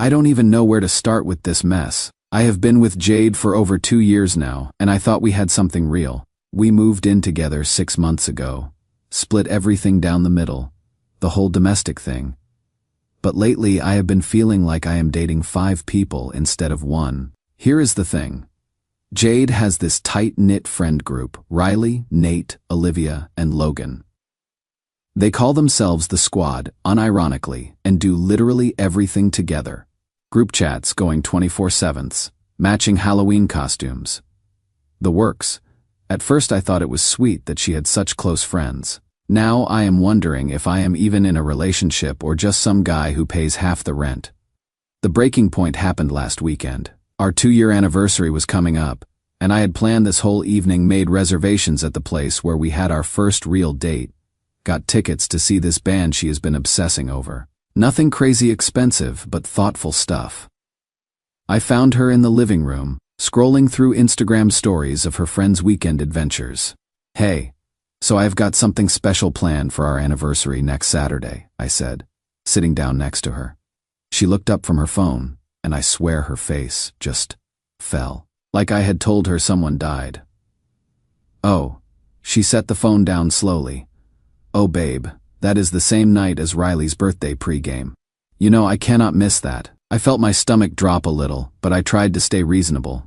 I don't even know where to start with this mess. I have been with Jade for over 2 years now, and I thought we had something real. We moved in together 6 months ago, split everything down the middle, the whole domestic thing. But lately I have been feeling like I am dating 5 people instead of 1. Here is the thing. Jade has this tight-knit friend group: Riley, Nate, Olivia, and Logan. They call themselves the Squad, unironically, and do literally everything together. Group chats going 24/7, matching Halloween costumes. The works. At first I thought it was sweet that she had such close friends. Now I am wondering if I am even in a relationship or just some guy who pays half the rent. The breaking point happened last weekend. Our 2-year anniversary was coming up, and I had planned this whole evening, made reservations at the place where we had our first real date, got tickets to see this band she has been obsessing over. Nothing crazy expensive, but thoughtful stuff. I found her in the living room, scrolling through Instagram stories of her friends' weekend adventures. "Hey, so I've got something special planned for our anniversary next Saturday," I said, sitting down next to her. She looked up from her phone, and I swear her face just fell, like I had told her someone died. "Oh," she set the phone down slowly. "Oh babe, that is the same night as Riley's birthday pregame. You know, I cannot miss that." I felt my stomach drop a little, but I tried to stay reasonable.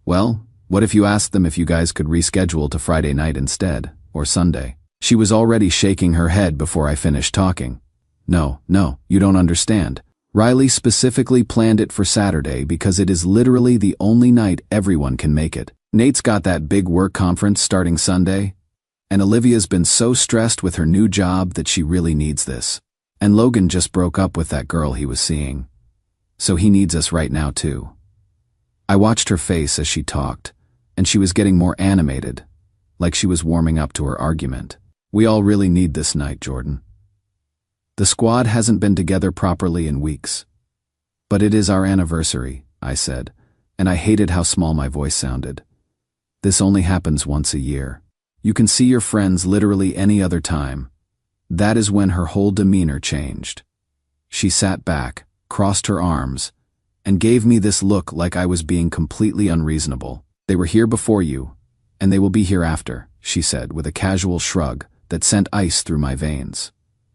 "Well, what if you asked them if you guys could reschedule to Friday night instead, or Sunday?" She was already shaking her head before I finished talking. No, you don't understand. Riley specifically planned it for Saturday because it is literally the only night everyone can make it. Nate's got that big work conference starting Sunday, and Olivia's been so stressed with her new job that she really needs this. And Logan just broke up with that girl he was seeing, so he needs us right now too. I watched her face as she talked, and she was getting more animated, like she was warming up to her argument. "We all really need this night, Jordan. The Squad hasn't been together properly in weeks. But it is our anniversary," I said, and I hated how small my voice sounded. "This only happens once a year. You can see your friends literally any other time." That is when her whole demeanor changed. She sat back, crossed her arms, and gave me this look like I was being completely unreasonable. "They were here before you, and they will be here after," she said with a casual shrug that sent ice through my veins.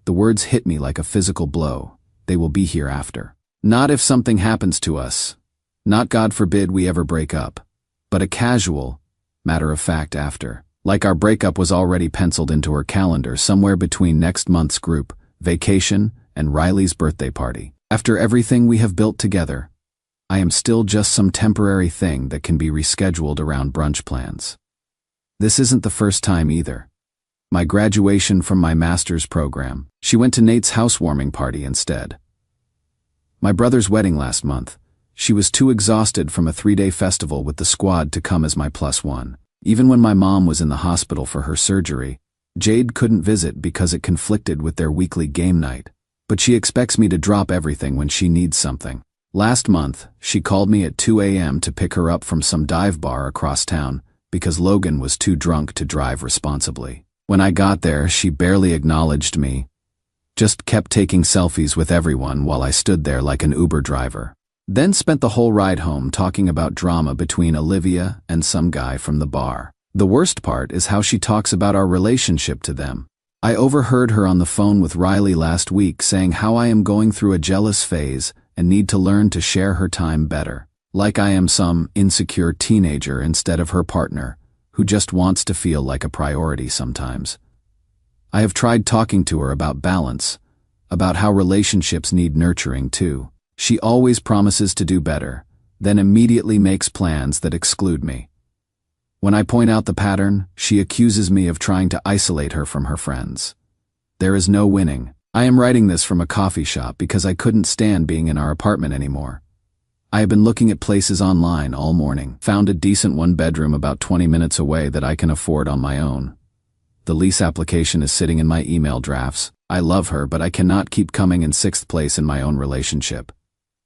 The words hit me like a physical blow. They will be here after. Not if something happens to us. Not, God forbid, we ever break up. But a casual, matter-of-fact after. Like our breakup was already penciled into her calendar somewhere between next month's group, vacation, and Riley's birthday party. After everything we have built together, I am still just some temporary thing that can be rescheduled around brunch plans. This isn't the first time either. My graduation from my master's program, she went to Nate's housewarming party instead. My brother's wedding last month, she was too exhausted from a 3-day festival with the Squad to come as my +1. Even when my mom was in the hospital for her surgery, Jade couldn't visit because it conflicted with their weekly game night. But she expects me to drop everything when she needs something. Last month, she called me at 2 a.m. to pick her up from some dive bar across town because Logan was too drunk to drive responsibly. When I got there, she barely acknowledged me, just kept taking selfies with everyone while I stood there like an Uber driver. Then spent the whole ride home talking about drama between Olivia and some guy from the bar. The worst part is how she talks about our relationship to them. I overheard her on the phone with Riley last week saying how I am going through a jealous phase and need to learn to share her time better. Like I am some insecure teenager instead of her partner, who just wants to feel like a priority sometimes. I have tried talking to her about balance, about how relationships need nurturing too. She always promises to do better, then immediately makes plans that exclude me. When I point out the pattern, she accuses me of trying to isolate her from her friends. There is no winning. I am writing this from a coffee shop because I couldn't stand being in our apartment anymore. I have been looking at places online all morning, found a decent 1-bedroom about 20 minutes away that I can afford on my own. The lease application is sitting in my email drafts. I love her, but I cannot keep coming in 6th place in my own relationship.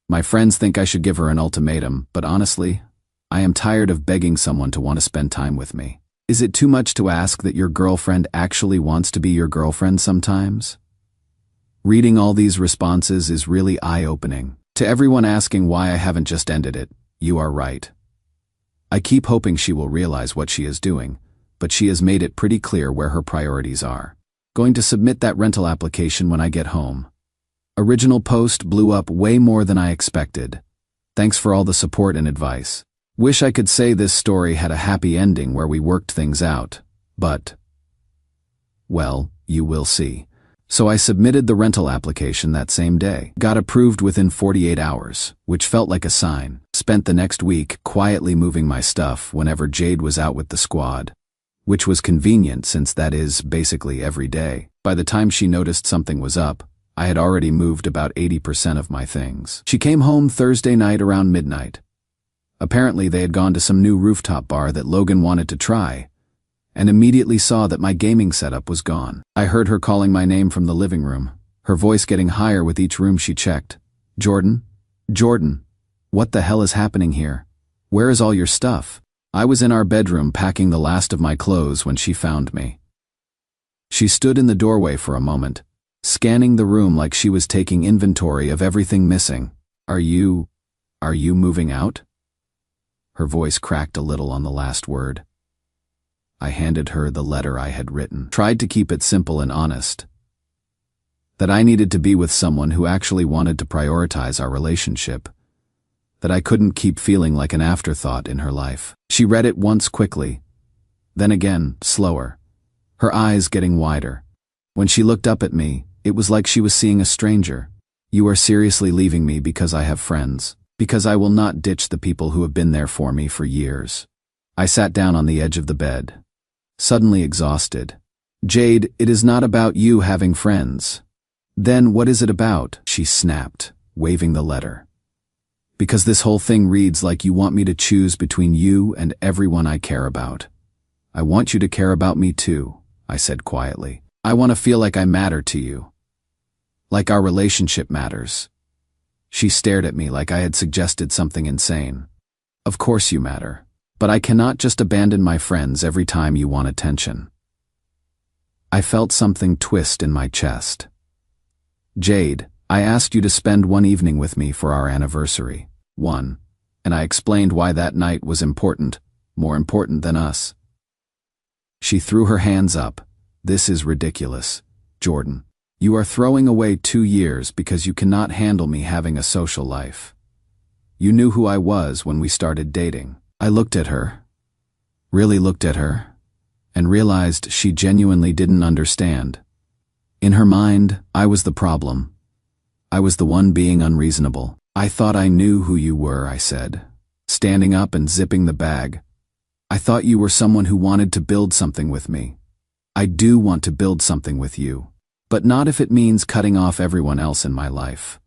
My friends think I should give her an ultimatum, but honestly, I am tired of begging someone to want to spend time with me. Is it too much to ask that your girlfriend actually wants to be your girlfriend sometimes? Reading all these responses is really eye-opening. To everyone asking why I haven't just ended it, you are right. I keep hoping she will realize what she is doing, but she has made it pretty clear where her priorities are. Going to submit that rental application when I get home. Original post blew up way more than I expected. Thanks for all the support and advice. Wish I could say this story had a happy ending where we worked things out, but, well, you will see. So I submitted the rental application that same day. Got approved within 48 hours, which felt like a sign. Spent the next week quietly moving my stuff whenever Jade was out with the squad, which was convenient since that is basically every day. By the time she noticed something was up, I had already moved about 80% of my things. She came home Thursday night around midnight. Apparently they had gone to some new rooftop bar that Logan wanted to try, and immediately saw that my gaming setup was gone. I heard her calling my name from the living room, her voice getting higher with each room she checked. Jordan? Jordan, what the hell is happening here? Where is all your stuff? I was in our bedroom packing the last of my clothes when she found me. She stood in the doorway for a moment, scanning the room like she was taking inventory of everything missing. Are you moving out? Her voice cracked a little on the last word. I handed her the letter I had written. Tried to keep it simple and honest. That I needed to be with someone who actually wanted to prioritize our relationship. That I couldn't keep feeling like an afterthought in her life. She read it once quickly, then again, slower, her eyes getting wider. When she looked up at me, it was like she was seeing a stranger. You are seriously leaving me because I have friends, because I will not ditch the people who have been there for me for years. I sat down on the edge of the bed, suddenly exhausted. Jade, it is not about you having friends. Then what is it about? She snapped, waving the letter. Because this whole thing reads like you want me to choose between you and everyone I care about. I want you to care about me too, I said quietly. I want to feel like I matter to you. Like our relationship matters. She stared at me like I had suggested something insane. Of course you matter. But I cannot just abandon my friends every time you want attention. I felt something twist in my chest. Jade, I asked you to spend one evening with me for our anniversary. And I explained why that night was important, more important than us. She threw her hands up. This is ridiculous, Jordan. You are throwing away 2 years because you cannot handle me having a social life. You knew who I was when we started dating. I looked at her, really looked at her, and realized she genuinely didn't understand. In her mind, I was the problem. I was the one being unreasonable. I thought I knew who you were, I said, standing up and zipping the bag. I thought you were someone who wanted to build something with me. I do want to build something with you, but not if it means cutting off everyone else in my life.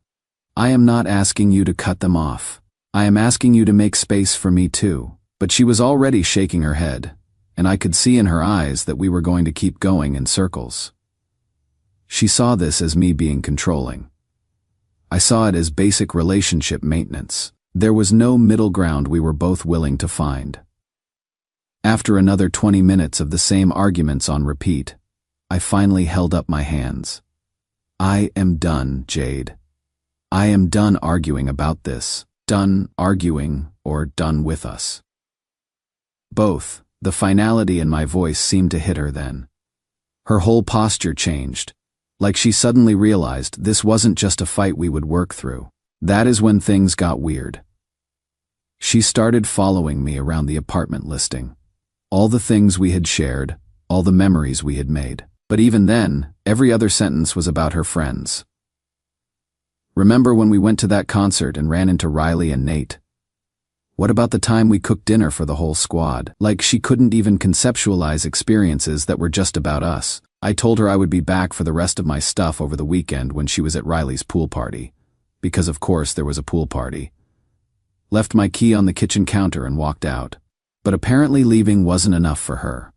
I am not asking you to cut them off. I am asking you to make space for me too. But she was already shaking her head, and I could see in her eyes that we were going to keep going in circles. She saw this as me being controlling. I saw it as basic relationship maintenance. There was no middle ground we were both willing to find. After another 20 minutes of the same arguments on repeat, I finally held up my hands. I am done, Jade. I am done arguing about this. Done arguing or done with us. Both. The finality in my voice seemed to hit her then. Her whole posture changed, like she suddenly realized this wasn't just a fight we would work through. That is when things got weird. She started following me around the apartment listing. All the things we had shared, all the memories we had made. But even then, every other sentence was about her friends. Remember when we went to that concert and ran into Riley and Nate? What about the time we cooked dinner for the whole squad? Like she couldn't even conceptualize experiences that were just about us. I told her I would be back for the rest of my stuff over the weekend when she was at Riley's pool party. Because of course there was a pool party. Left my key on the kitchen counter and walked out. But apparently leaving wasn't enough for her.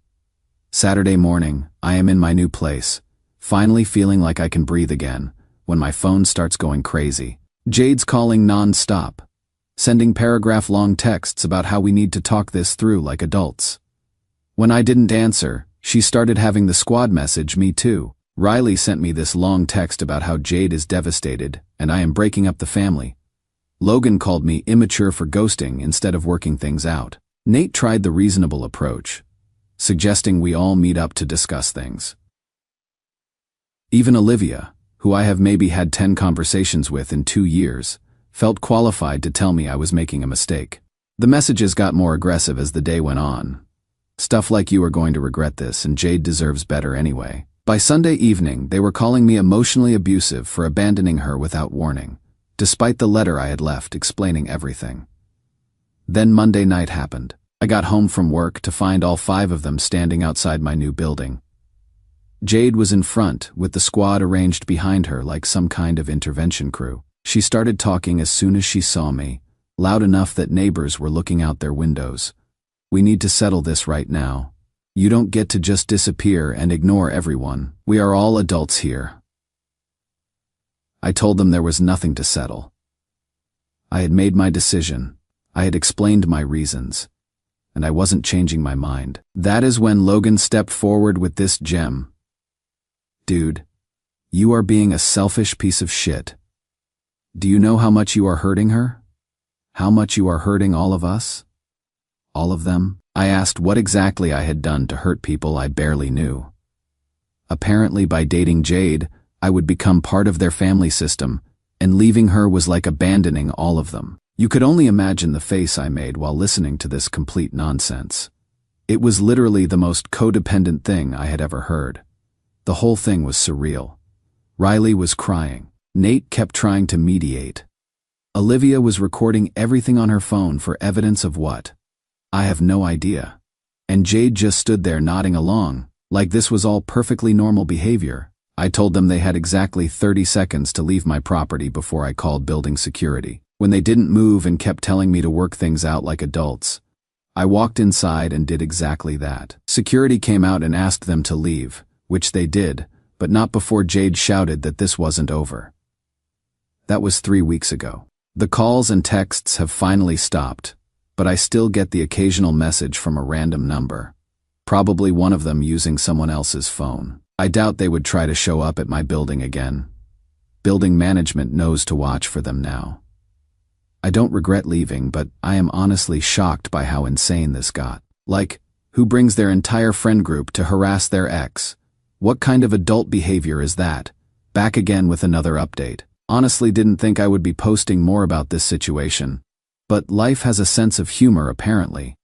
Saturday morning, I am in my new place, finally feeling like I can breathe again, when my phone starts going crazy. Jade's calling non-stop, sending paragraph-long texts about how we need to talk this through like adults. When I didn't answer, she started having the squad message me too. Riley sent me this long text about how Jade is devastated and I am breaking up the family. Logan called me immature for ghosting instead of working things out. Nate tried the reasonable approach, suggesting we all meet up to discuss things. Even Olivia, who I have maybe had 10 conversations with in 2 years, felt qualified to tell me I was making a mistake. The messages got more aggressive as the day went on. Stuff like "you are going to regret this" and "Jade deserves better anyway." By Sunday evening, they were calling me emotionally abusive for abandoning her without warning, despite the letter I had left explaining everything. Then Monday night happened. I got home from work to find all 5 of them standing outside my new building. Jade was in front, with the squad arranged behind her like some kind of intervention crew. She started talking as soon as she saw me, loud enough that neighbors were looking out their windows. "We need to settle this right now. You don't get to just disappear and ignore everyone. We are all adults here." I told them there was nothing to settle. I had made my decision. I had explained my reasons, and I wasn't changing my mind. That is when Logan stepped forward with this gem. "Dude, you are being a selfish piece of shit. Do you know how much you are hurting her? How much you are hurting all of us? All of them?" I asked what exactly I had done to hurt people I barely knew. Apparently, by dating Jade, I would become part of their family system, and leaving her was like abandoning all of them. You could only imagine the face I made while listening to this complete nonsense. It was literally the most codependent thing I had ever heard. The whole thing was surreal. Riley was crying. Nate kept trying to mediate. Olivia was recording everything on her phone for evidence of what? I have no idea. And Jade just stood there nodding along, like this was all perfectly normal behavior. I told them they had exactly 30 seconds to leave my property before I called building security. When they didn't move and kept telling me to work things out like adults, I walked inside and did exactly that. Security came out and asked them to leave, which they did, but not before Jade shouted that this wasn't over. That was 3 weeks ago. The calls and texts have finally stopped, but I still get the occasional message from a random number, probably one of them using someone else's phone. I doubt they would try to show up at my building again. Building management knows to watch for them now. I don't regret leaving, but I am honestly shocked by how insane this got. Like, who brings their entire friend group to harass their ex? What kind of adult behavior is that? Back again with another update. Honestly didn't think I would be posting more about this situation, but life has a sense of humor apparently.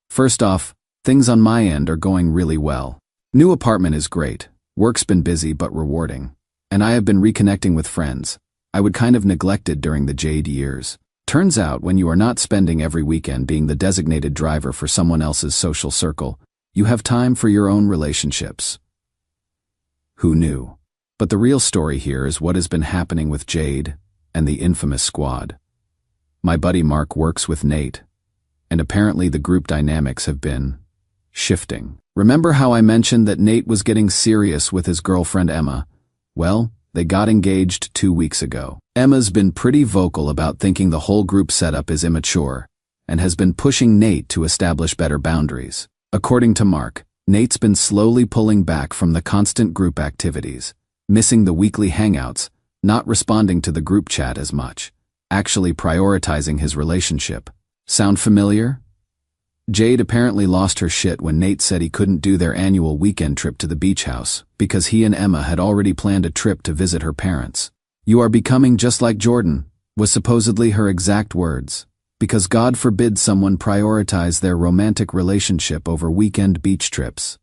First off, things on my end are going really well. New apartment is great, work's been busy but rewarding, and I have been reconnecting with friends I would kind of neglected during the Jade years. Turns out when you are not spending every weekend being the designated driver for someone else's social circle, you have time for your own relationships. Who knew? But the real story here is what has been happening with Jade and the infamous squad. My buddy Mark works with Nate, and apparently the group dynamics have been shifting. Remember how I mentioned that Nate was getting serious with his girlfriend Emma? Well, they got engaged 2 weeks ago. Emma's been pretty vocal about thinking the whole group setup is immature, and has been pushing Nate to establish better boundaries. According to Mark, Nate's been slowly pulling back from the constant group activities, missing the weekly hangouts, not responding to the group chat as much, actually prioritizing his relationship. Sound familiar? Jade apparently lost her shit when Nate said he couldn't do their annual weekend trip to the beach house because he and Emma had already planned a trip to visit her parents. "You are becoming just like Jordan," was supposedly her exact words, because God forbid someone prioritize their romantic relationship over weekend beach trips.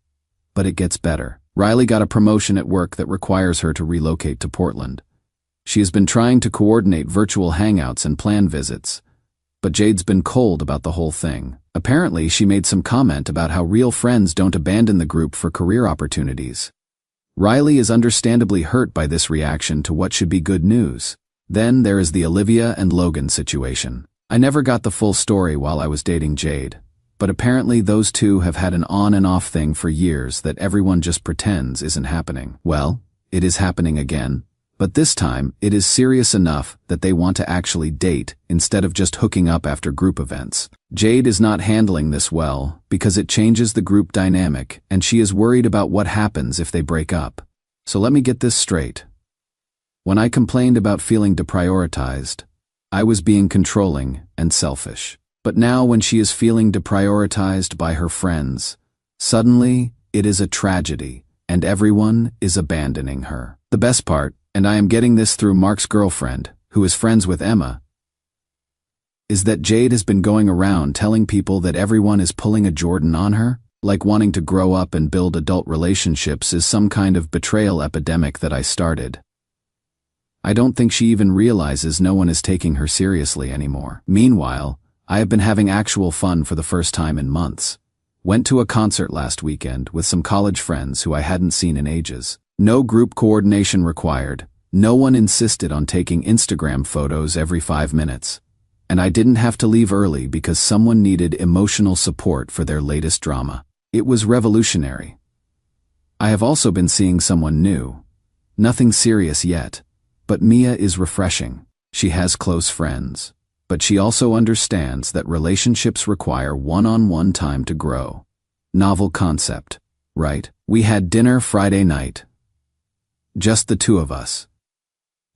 But it gets better. Riley got a promotion at work that requires her to relocate to Portland. She has been trying to coordinate virtual hangouts and plan visits, but Jade's been cold about the whole thing. Apparently, she made some comment about how real friends don't abandon the group for career opportunities. Riley is understandably hurt by this reaction to what should be good news. Then there is the Olivia and Logan situation. I never got the full story while I was dating Jade, but apparently those two have had an on and off thing for years that everyone just pretends isn't happening. Well, it is happening again, but this time it is serious enough that they want to actually date instead of just hooking up after group events. Jade is not handling this well because it changes the group dynamic and she is worried about what happens if they break up. So let me get this straight. When I complained about feeling deprioritized, I was being controlling and selfish. But now when she is feeling deprioritized by her friends, suddenly it is a tragedy and everyone is abandoning her. The best part, and I am getting this through Mark's girlfriend, who is friends with Emma, is that Jade has been going around telling people that everyone is pulling a Jordan on her, like wanting to grow up and build adult relationships is some kind of betrayal epidemic that I started. I don't think she even realizes no one is taking her seriously anymore. Meanwhile, I have been having actual fun for the first time in months. Went to a concert last weekend with some college friends who I hadn't seen in ages. No group coordination required. No one insisted on taking Instagram photos every 5 minutes. And I didn't have to leave early because someone needed emotional support for their latest drama. It was revolutionary. I have also been seeing someone new. Nothing serious yet, but Mia is refreshing. She has close friends, but she also understands that relationships require one-on-one time to grow. Novel concept, right? We had dinner Friday night. Just the two of us.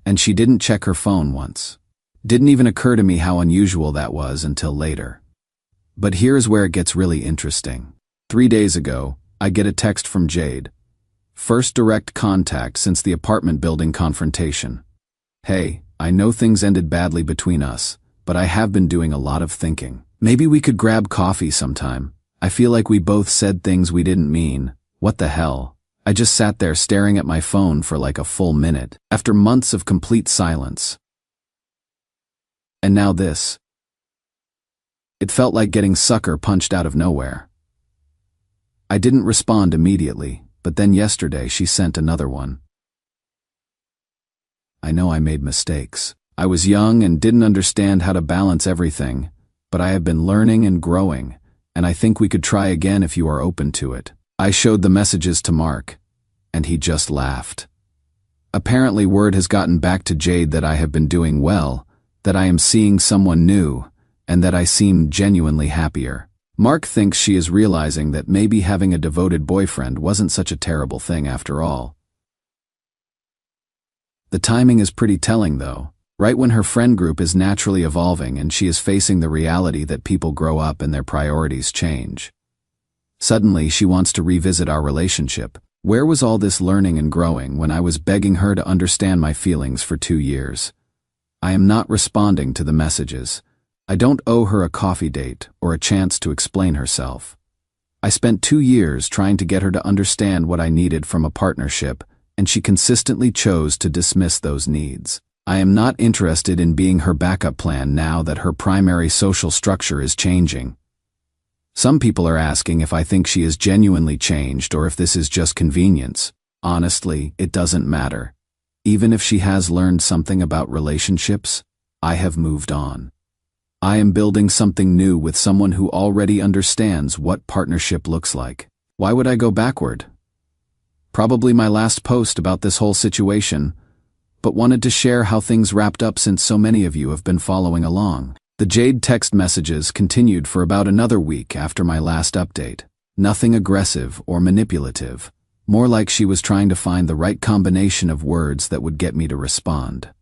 And she didn't check her phone once. Didn't even occur to me how unusual that was until later. But here's where it gets really interesting. 3 days ago, I get a text from Jade. First direct contact since the apartment building confrontation. Hey, I know things ended badly between us, but I have been doing a lot of thinking. Maybe we could grab coffee sometime. I feel like we both said things we didn't mean. What the hell? I just sat there staring at my phone for like a full minute, after months of complete silence. And now this. It felt like getting sucker punched out of nowhere. I didn't respond immediately, but then yesterday she sent another one. I know I made mistakes. I was young and didn't understand how to balance everything, but I have been learning and growing, and I think we could try again if you are open to it. I showed the messages to Mark, and he just laughed. Apparently word has gotten back to Jade that I have been doing well, that I am seeing someone new, and that I seem genuinely happier. Mark thinks she is realizing that maybe having a devoted boyfriend wasn't such a terrible thing after all. The timing is pretty telling though, right when her friend group is naturally evolving and she is facing the reality that people grow up and their priorities change. Suddenly she wants to revisit our relationship. Where was all this learning and growing when I was begging her to understand my feelings for 2 years? I am not responding to the messages. I don't owe her a coffee date or a chance to explain herself. I spent 2 years trying to get her to understand what I needed from a partnership, and she consistently chose to dismiss those needs. I am not interested in being her backup plan now that her primary social structure is changing. Some people are asking if I think she is genuinely changed or if this is just convenience. Honestly, it doesn't matter. Even if she has learned something about relationships, I have moved on. I am building something new with someone who already understands what partnership looks like. Why would I go backward? Probably my last post about this whole situation, but wanted to share how things wrapped up since so many of you have been following along. The Jade text messages continued for about another week after my last update. Nothing aggressive or manipulative. More like she was trying to find the right combination of words that would get me to respond.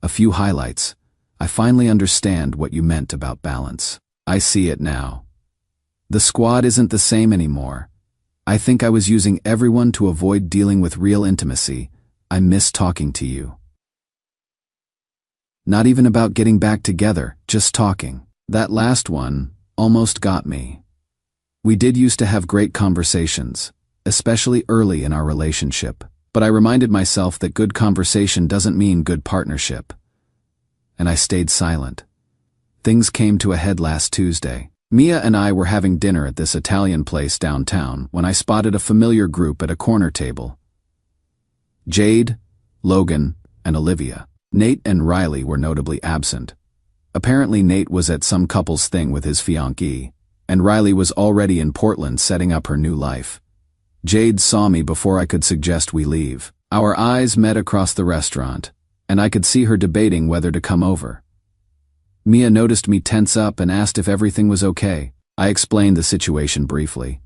A few highlights. I finally understand what you meant about balance. I see it now. The squad isn't the same anymore. I think I was using everyone to avoid dealing with real intimacy. I miss talking to you. Not even about getting back together, just talking. That last one almost got me. We did used to have great conversations, especially early in our relationship, but I reminded myself that good conversation doesn't mean good partnership. And I stayed silent. Things came to a head last Tuesday. Mia and I were having dinner at this Italian place downtown when I spotted a familiar group at a corner table. Jade, Logan, and Olivia. Nate and Riley were notably absent. Apparently Nate was at some couple's thing with his fiancée, and Riley was already in Portland setting up her new life. Jade saw me before I could suggest we leave. Our eyes met across the restaurant, and I could see her debating whether to come over. Mia noticed me tense up and asked if everything was okay. I explained the situation briefly.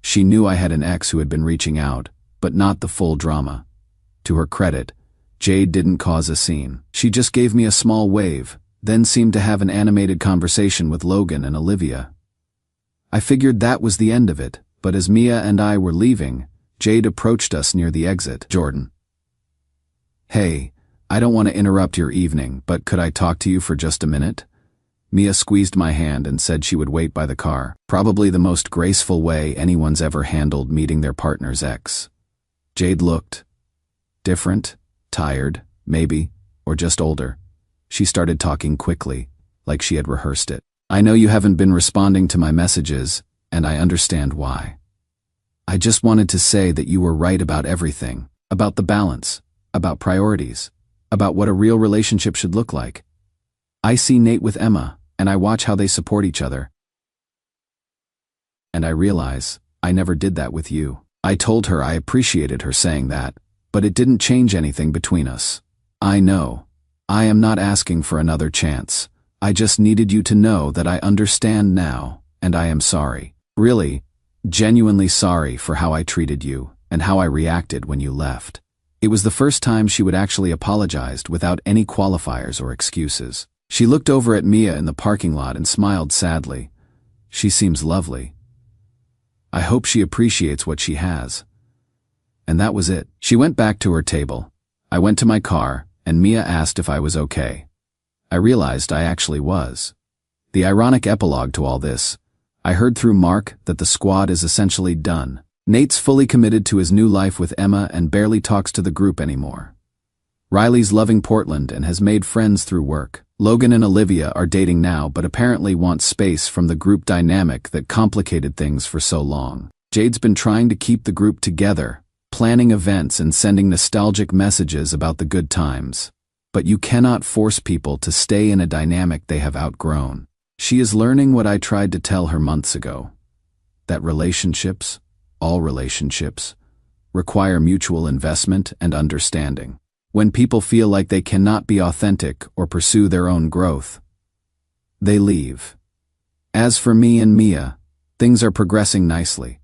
She knew I had an ex who had been reaching out, but not the full drama. To her credit, Jade didn't cause a scene. She just gave me a small wave, then seemed to have an animated conversation with Logan and Olivia. I figured that was the end of it, but as Mia and I were leaving, Jade approached us near the exit. Jordan. Hey, I don't want to interrupt your evening, but could I talk to you for just a minute? Mia squeezed my hand and said she would wait by the car, probably the most graceful way anyone's ever handled meeting their partner's ex. Jade looked different, tired, maybe, or just older. She started talking quickly, like she had rehearsed it. I know you haven't been responding to my messages, and I understand why. I just wanted to say that you were right about everything, about the balance, about priorities, about what a real relationship should look like. I see Nate with Emma, and I watch how they support each other. And I realize I never did that with you. I told her I appreciated her saying that, but it didn't change anything between us. I know. I am not asking for another chance. I just needed you to know that I understand now, and I am sorry. Really, genuinely sorry for how I treated you and how I reacted when you left. It was the first time she would actually apologize without any qualifiers or excuses. She looked over at Mia in the parking lot and smiled sadly. She seems lovely. I hope she appreciates what she has. And that was it. She went back to her table. I went to my car, and Mia asked if I was okay. I realized I actually was. The ironic epilogue to all this, I heard through Mark that the squad is essentially done. Nate's fully committed to his new life with Emma and barely talks to the group anymore. Riley's loving Portland and has made friends through work. Logan and Olivia are dating now but apparently want space from the group dynamic that complicated things for so long. Jade's been trying to keep the group together, planning events and sending nostalgic messages about the good times. But you cannot force people to stay in a dynamic they have outgrown. She is learning what I tried to tell her months ago. That relationships, all relationships, require mutual investment and understanding. When people feel like they cannot be authentic or pursue their own growth, they leave. As for me and Mia, things are progressing nicely.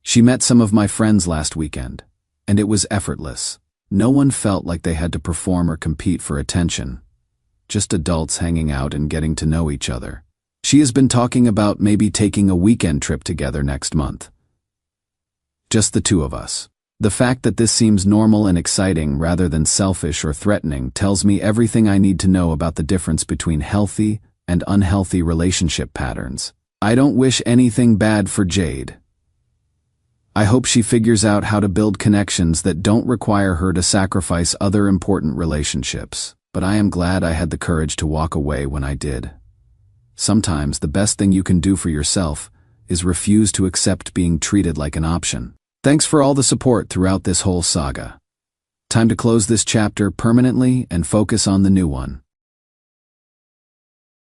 She met some of my friends last weekend, and it was effortless. No one felt like they had to perform or compete for attention. Just adults hanging out and getting to know each other. She has been talking about maybe taking a weekend trip together next month. Just the two of us. The fact that this seems normal and exciting rather than selfish or threatening tells me everything I need to know about the difference between healthy and unhealthy relationship patterns. I don't wish anything bad for Jade. I hope she figures out how to build connections that don't require her to sacrifice other important relationships, but I am glad I had the courage to walk away when I did. Sometimes the best thing you can do for yourself is refuse to accept being treated like an option. Thanks for all the support throughout this whole saga. Time to close this chapter permanently and focus on the new one.